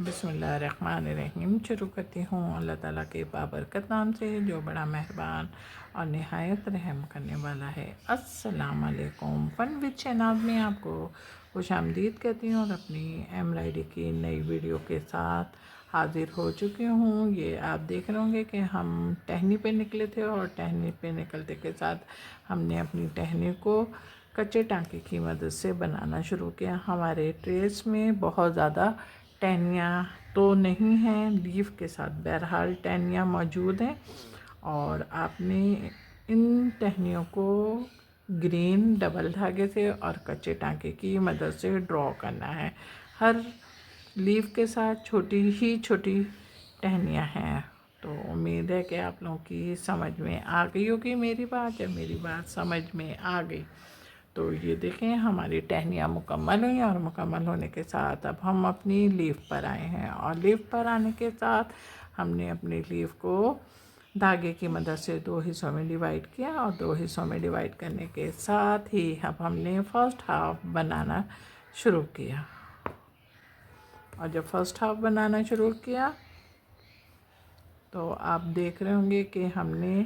बिस्मिल्लाहिर्रहमानिर्रहीम। शुरू करती हूँ अल्लाह ताला के बाबरकत नाम से जो बड़ा मेहरबान और नहायत रहम करने वाला है। अस्सलाम वालेकुम। फन विद शहनाज में आपको खुशामदीद कहती हूँ और अपनी एम्ब्रॉयडरी की नई वीडियो के साथ हाज़िर हो चुकी हूँ। ये आप देख रहे होंगे कि हम टहनी पे निकले थे और टहनी पे निकलते के साथ हमने अपनी टहनी को कच्चे टांके की मदद से बनाना शुरू किया। हमारे ट्रेस में बहुत ज़्यादा टहनियाँ तो नहीं हैं लीफ के साथ, बहरहाल टहनियाँ मौजूद हैं और आपने इन टहनियों को ग्रीन डबल धागे से और कच्चे टांके की मदद से ड्रॉ करना है। हर लीफ के साथ छोटी टहनियाँ हैं। तो उम्मीद है कि आप लोगों की समझ में आ गई होगी मेरी बात। जब मेरी बात समझ में आ गई तो ये देखें हमारी टहनियाँ मुकम्मल हुई और मुकम्मल होने के साथ अब हम अपनी लीफ पर आए हैं और लीफ पर आने के साथ हमने अपनी लीफ को धागे की मदद से 2 हिस्सों में डिवाइड किया और 2 हिस्सों में डिवाइड करने के साथ ही अब हमने फर्स्ट हाफ बनाना शुरू किया। और जब फर्स्ट हाफ बनाना शुरू किया तो आप देख रहे होंगे कि हमने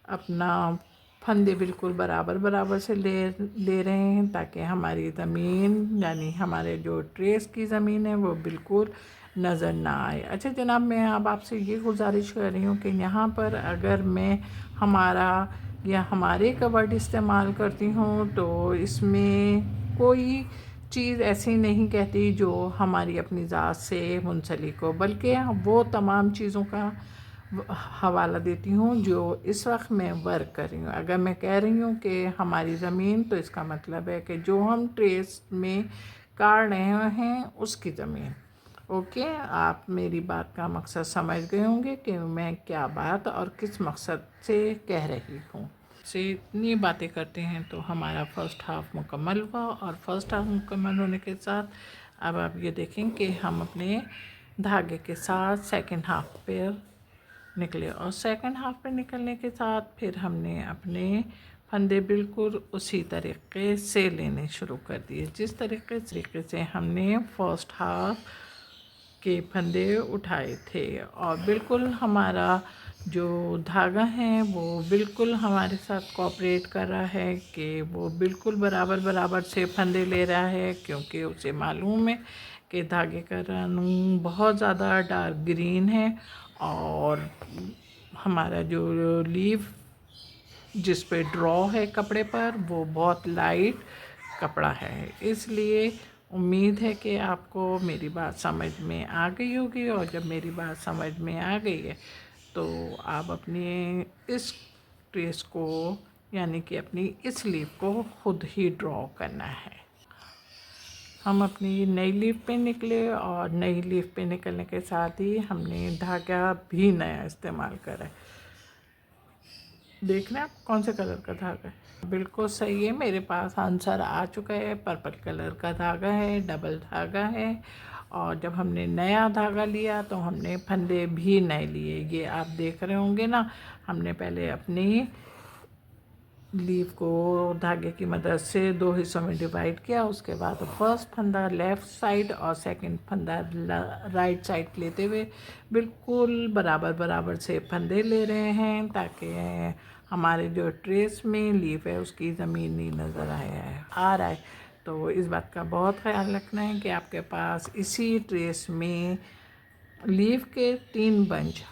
अपना फंदे बिल्कुल बराबर से ले रहे हैं ताकि हमारी ज़मीन यानी हमारे जो ट्रेस की ज़मीन है वो बिल्कुल नज़र ना आए। अच्छा जनाब, मैं अब आपसे ये गुजारिश कर रही हूँ कि यहाँ पर अगर मैं हमारा या हमारे का वर्ड इस्तेमाल करती हूँ तो इसमें कोई चीज़ ऐसी नहीं कहती जो हमारी अपनी ज़ात से मुंसलिक हो, बल्कि वो तमाम चीज़ों का हवाला देती हूँ जो इस वक्त मैं वर्क कर रही हूँ। अगर मैं कह रही हूँ कि हमारी ज़मीन, तो इसका मतलब है कि जो हम ट्रेस में काट रहे हैं उसकी ज़मीन। ओके, आप मेरी बात का मकसद समझ गए होंगे कि मैं क्या बात और किस मकसद से कह रही हूँ। से इतनी बातें करते हैं तो हमारा फ़र्स्ट हाफ़ मुकम्मल हुआ और फर्स्ट हाफ़ मुकम्मल होने के साथ अब आप ये देखें कि हम अपने धागे के साथ सेकंड हाफ़ पे निकले और सेकंड हाफ पे निकलने के साथ फिर हमने अपने फंदे बिल्कुल उसी तरीके से लेने शुरू कर दिए जिस तरीके से हमने फर्स्ट हाफ के फंदे उठाए थे। और बिल्कुल हमारा जो धागा है वो बिल्कुल हमारे साथ कोऑपरेट कर रहा है कि वो बिल्कुल बराबर से फंदे ले रहा है, क्योंकि उसे मालूम है कि धागे का रंग बहुत ज़्यादा डार्क ग्रीन है और हमारा जो लीफ जिस पे ड्रॉ है कपड़े पर वो बहुत लाइट कपड़ा है। इसलिए उम्मीद है कि आपको मेरी बात समझ में आ गई होगी और जब मेरी बात समझ में आ गई है तो आप अपनी इस ट्रेस को यानी कि अपनी इस लीफ को खुद ही ड्रॉ करना है। हम अपनी नई लीफ पे निकले और नई लीफ पे निकलने के साथ ही हमने धागा भी नया इस्तेमाल करा। देख रहे हैं आप कौन से कलर का धागा है? बिल्कुल सही है, मेरे पास आंसर आ चुका है। पर्पल कलर का धागा है, डबल धागा है। और जब हमने नया धागा लिया तो हमने फंदे भी नए लिए। ये आप देख रहे होंगे ना, हमने पहले अपनी लीफ को धागे की मदद से 2 हिस्सों में डिवाइड किया। उसके बाद फर्स्ट फंदा लेफ़्ट साइड और सेकंड फंदा राइट साइड लेते हुए बिल्कुल बराबर से फंदे ले रहे हैं ताकि हमारे जो ट्रेस में लीफ है उसकी ज़मीनी नज़र आ रहा है। तो इस बात का बहुत ख्याल रखना है कि आपके पास इसी ट्रेस में लीफ के 3 बंच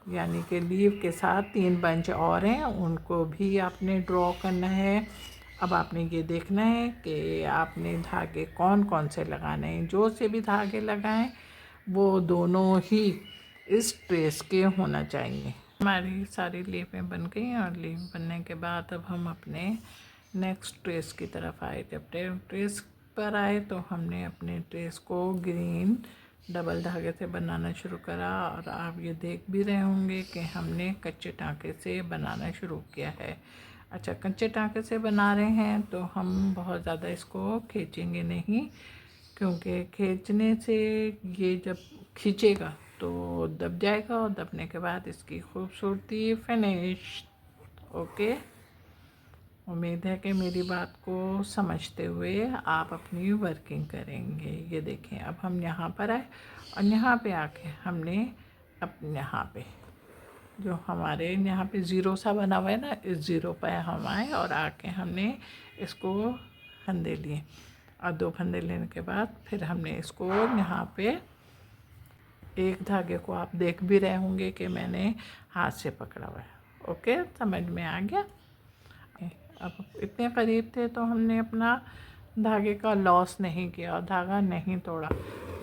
यानी कि लीफ के साथ 3 बंच और हैं, उनको भी आपने ड्रॉ करना है। अब आपने ये देखना है कि आपने धागे कौन से लगाने हैं। जो से भी धागे लगाएं वो दोनों ही इस ट्रेस के होना चाहिए। हमारी सारी लीफें बन गई और लीफ बनने के बाद अब हम अपने नेक्स्ट ट्रेस की तरफ आए। जब ट्रेस पर आए तो हमने अपने ट्रेस को ग्रीन डबल धागे से बनाना शुरू करा और आप ये देख भी रहे होंगे कि हमने कच्चे टांके से बनाना शुरू किया है। अच्छा, कच्चे टांके से बना रहे हैं तो हम बहुत ज़्यादा इसको खींचेंगे नहीं, क्योंकि खींचने से ये जब खींचेगा तो दब जाएगा और दबने के बाद इसकी खूबसूरती फिनिश। ओके, उम्मीद है कि मेरी बात को समझते हुए आप अपनी वर्किंग करेंगे। ये देखें, अब हम यहाँ पर आए और यहाँ पे आके हमने अपने यहाँ पे जो हमारे यहाँ पे ज़ीरो सा बना हुआ है ना, इस ज़ीरो पे हम आए और आके हमने इसको फंदे लिए और 2 फंदे लेने के बाद फिर हमने इसको यहाँ पे एक धागे को आप देख भी रहे होंगे कि मैंने हाथ से पकड़ा हुआ है। ओके, समझ में आ गया। अब इतने करीब थे तो हमने अपना धागे का लॉस नहीं किया और धागा नहीं तोड़ा।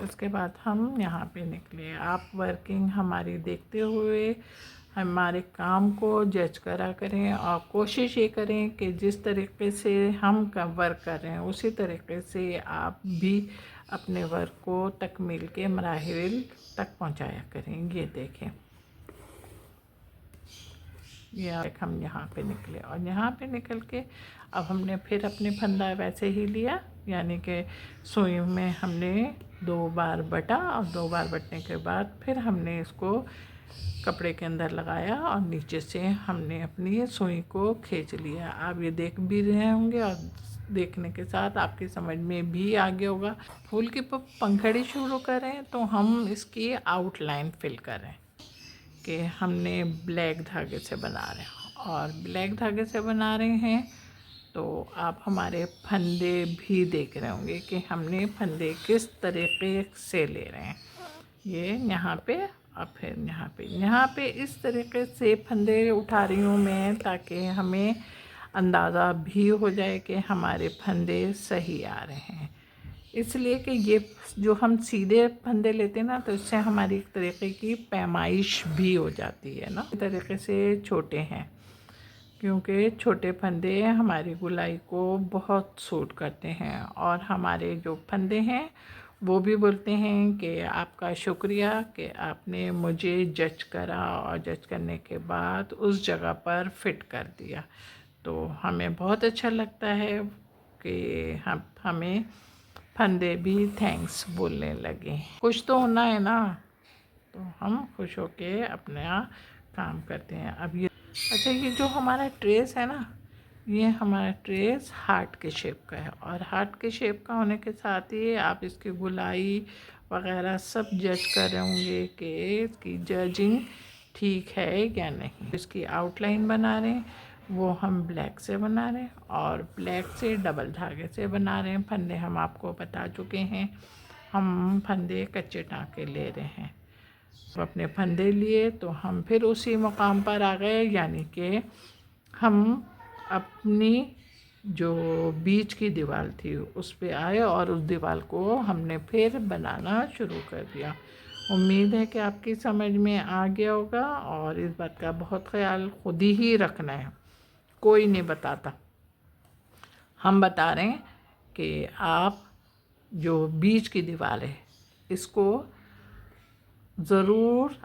उसके बाद हम यहाँ पे निकले। आप वर्किंग हमारी देखते हुए हमारे काम को जज करा करें और कोशिश ये करें कि जिस तरीके से हम वर्क कर रहे हैं उसी तरीके से आप भी अपने वर्क को तकमील के मराहिल तक पहुँचाया करें। ये देखें, या हम यहाँ पे निकले और यहाँ पे निकल के अब हमने फिर अपने फंदा वैसे ही लिया, यानी कि सुई में हमने 2 बार बटा और 2 बार बटने के बाद फिर हमने इसको कपड़े के अंदर लगाया और नीचे से हमने अपनी सुई को खींच लिया। आप ये देख भी रहे होंगे और देखने के साथ आपकी समझ में भी आ गया होगा। फूल की पंखड़ी शुरू करें तो हम इसकी आउटलाइन फिल करें कि हमने ब्लैक धागे से बना रहे हैं और ब्लैक धागे से बना रहे हैं तो आप हमारे फंदे भी देख रहे होंगे कि हमने फंदे किस तरीके से ले रहे हैं। ये यहाँ पे और फिर यहाँ पे इस तरीके से फंदे उठा रही हूँ मैं ताकि हमें अंदाज़ा भी हो जाए कि हमारे फंदे सही आ रहे हैं। इसलिए कि ये जो हम सीधे फंदे लेते हैं ना तो इससे हमारी एक तरीके की पैमाइश भी हो जाती है ना, इस तरीके से छोटे हैं क्योंकि छोटे फंदे हमारी गुलाई को बहुत सूट करते हैं और हमारे जो फंदे हैं वो भी बोलते हैं कि आपका शुक्रिया कि आपने मुझे जज करा और जज करने के बाद उस जगह पर फिट कर दिया। तो हमें बहुत अच्छा लगता है कि हमें फंदे भी थैंक्स बोलने लगे। खुश तो होना है ना, तो हम खुश होके अपना काम करते हैं। अब ये अच्छा, ये जो हमारा ट्रेस है ना, ये हमारा ट्रेस हार्ट के शेप का है और हार्ट के शेप का होने के साथ ही आप इसकी गुलाई वगैरह सब जज कर रहे होंगे कि इसकी जजिंग ठीक है या नहीं। इसकी आउटलाइन बना रहे हैं वो हम ब्लैक से बना रहे हैं और ब्लैक से डबल धागे से बना रहे हैं। फंदे हम आपको बता चुके हैं, हम फंदे कच्चे टाँके ले रहे हैं। तो अपने फंदे लिए तो हम फिर उसी मुकाम पर आ गए, यानी कि हम अपनी जो बीच की दीवार थी उस पे आए और उस दीवार को हमने फिर बनाना शुरू कर दिया। उम्मीद है कि आपकी समझ में आ गया होगा और इस बात का बहुत ख्याल खुद ही रखना है, कोई नहीं बताता। हम बता रहे हैं कि आप जो बीच की दीवार है इसको ज़रूर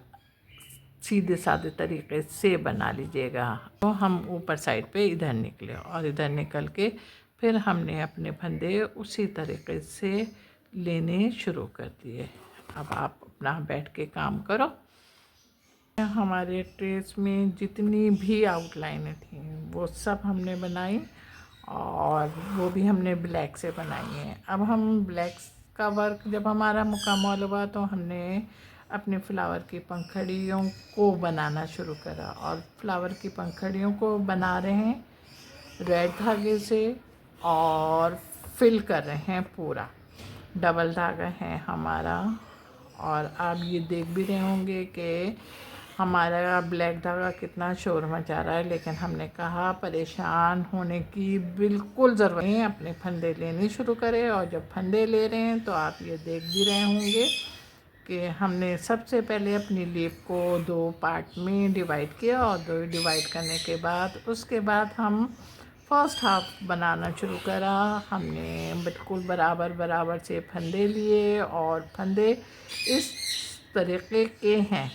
सीधे साधे तरीके से बना लीजिएगा। तो हम ऊपर साइड पे इधर निकले और इधर निकल के फिर हमने अपने फंदे उसी तरीके से लेने शुरू कर दिए। अब आप अपना बैठ के काम करो। हमारे ट्रेस में जितनी भी आउटलाइनें थी वो सब हमने बनाई और वो भी हमने ब्लैक से बनाई हैं। अब हम ब्लैक का वर्क जब हमारा मुकम्मल हुआ तो हमने अपने फ्लावर की पंखड़ियों को बनाना शुरू करा और फ्लावर की पंखड़ियों को बना रहे हैं रेड धागे से और फिल कर रहे हैं पूरा। डबल धागा है हमारा और आप ये देख भी रहे होंगे कि हमारा ब्लैक धागा कितना शोर मचा रहा है, लेकिन हमने कहा परेशान होने की बिल्कुल ज़रूरत नहीं है, अपने फंदे लेने शुरू करें। और जब फंदे ले रहे हैं तो आप ये देख भी रहे होंगे कि हमने सबसे पहले अपनी लीफ को 2 पार्ट में डिवाइड किया और 2 डिवाइड करने के बाद उसके बाद हम फर्स्ट हाफ बनाना शुरू करा। हमने बिल्कुल बराबर बराबर से फंदे लिए और फंदे इस तरीके के हैं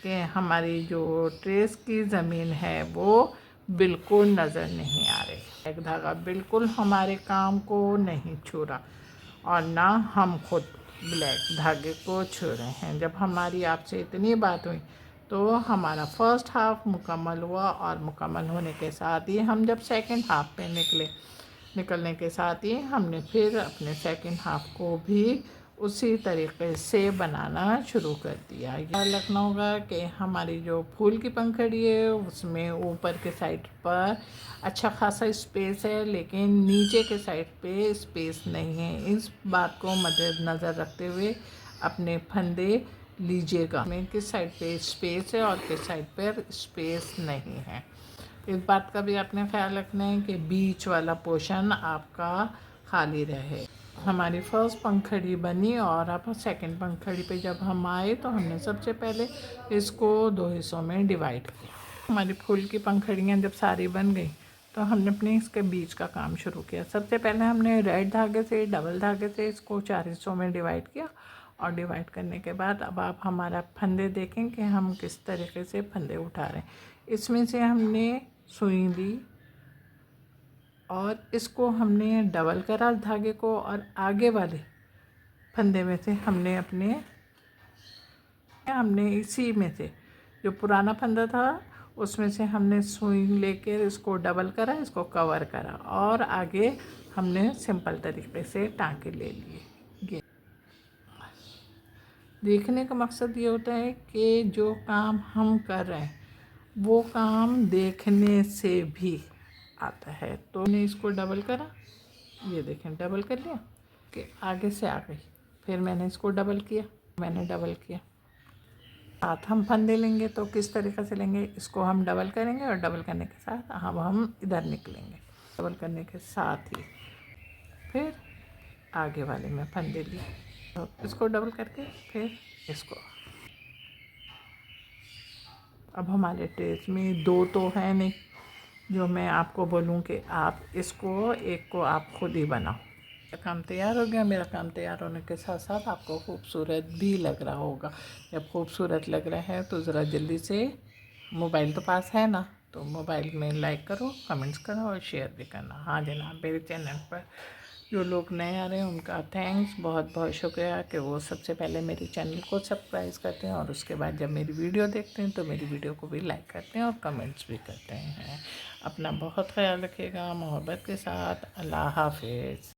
कि हमारी जो ट्रेस की ज़मीन है वो बिल्कुल नज़र नहीं आ रही। एक धागा बिल्कुल हमारे काम को नहीं छू रहा और ना हम खुद ब्लैक धागे को छू रहे हैं। जब हमारी आपसे इतनी बात हुई तो हमारा फर्स्ट हाफ़ मुकम्मल हुआ और मुकम्मल होने के साथ ही हम जब सेकंड हाफ़ पे निकलने के साथ ही हमने फिर अपने सेकंड हाफ़ को भी उसी तरीके से बनाना शुरू कर दिया। याद रखना होगा कि हमारी जो फूल की पंखड़ी है उसमें ऊपर के साइड पर अच्छा खासा स्पेस है, लेकिन नीचे के साइड पे स्पेस नहीं है। इस बात को मद्देनज़र रखते हुए अपने फंदे लीजिएगा में किस साइड पे स्पेस है और किस साइड पर स्पेस नहीं है। इस बात का भी आपने ख्याल रखना है कि बीच वाला पोर्शन आपका खाली रहे। हमारी फर्स्ट पंखड़ी बनी और अब सेकंड पंखड़ी पे जब हम आए तो हमने सबसे पहले इसको दो हिस्सों में डिवाइड किया। हमारी फूल की पंखड़ियाँ जब सारी बन गई तो हमने अपने इसके बीच का काम शुरू किया। सबसे पहले हमने रेड धागे से डबल धागे से इसको 4 हिस्सों में डिवाइड किया और डिवाइड करने के बाद अब आप हमारा फंदे देखें कि हम किस तरीके से फंदे उठा रहे हैं। इसमें से हमने सुई ली और इसको हमने डबल करा धागे को और आगे वाले फंदे में से हमने इसी में से जो पुराना फंदा था उसमें से हमने सुई लेकर इसको डबल करा, इसको कवर करा और आगे हमने सिंपल तरीके से टाँके ले लिए। देखने का मकसद ये होता है कि जो काम हम कर रहे हैं वो काम देखने से भी आता है। तो मैंने इसको डबल करा, ये देखें डबल कर लिया कि आगे से आ गई। फिर मैंने इसको डबल किया, साथ हम फंदे लेंगे तो किस तरीके से लेंगे, इसको हम डबल करेंगे और डबल करने के साथ हम इधर निकलेंगे। डबल करने के साथ ही फिर आगे वाले में फंदे लिए, तो इसको डबल करके फिर इसको। अब हमारे ट्रेस में दो तो है नहीं जो मैं आपको बोलूं कि आप इसको एक को आप खुद ही बनाओ। मेरा काम तैयार हो गया। मेरा काम तैयार होने के साथ साथ आपको खूबसूरत भी लग रहा होगा। जब खूबसूरत लग रहा है तो ज़रा जल्दी से, मोबाइल तो पास है ना, तो मोबाइल में लाइक करो, कमेंट्स करो और शेयर भी करना। हाँ जनाब, मेरे चैनल पर जो लोग नए आ रहे हैं उनका थैंक्स, बहुत बहुत शुक्रिया कि वो सबसे पहले मेरे चैनल को सब्सक्राइब करते हैं और उसके बाद जब मेरी वीडियो देखते हैं तो मेरी वीडियो को भी लाइक करते हैं और कमेंट्स भी करते हैं। अपना बहुत ख्याल रखिएगा, मोहब्बत के साथ। अल्लाह हाफिज़।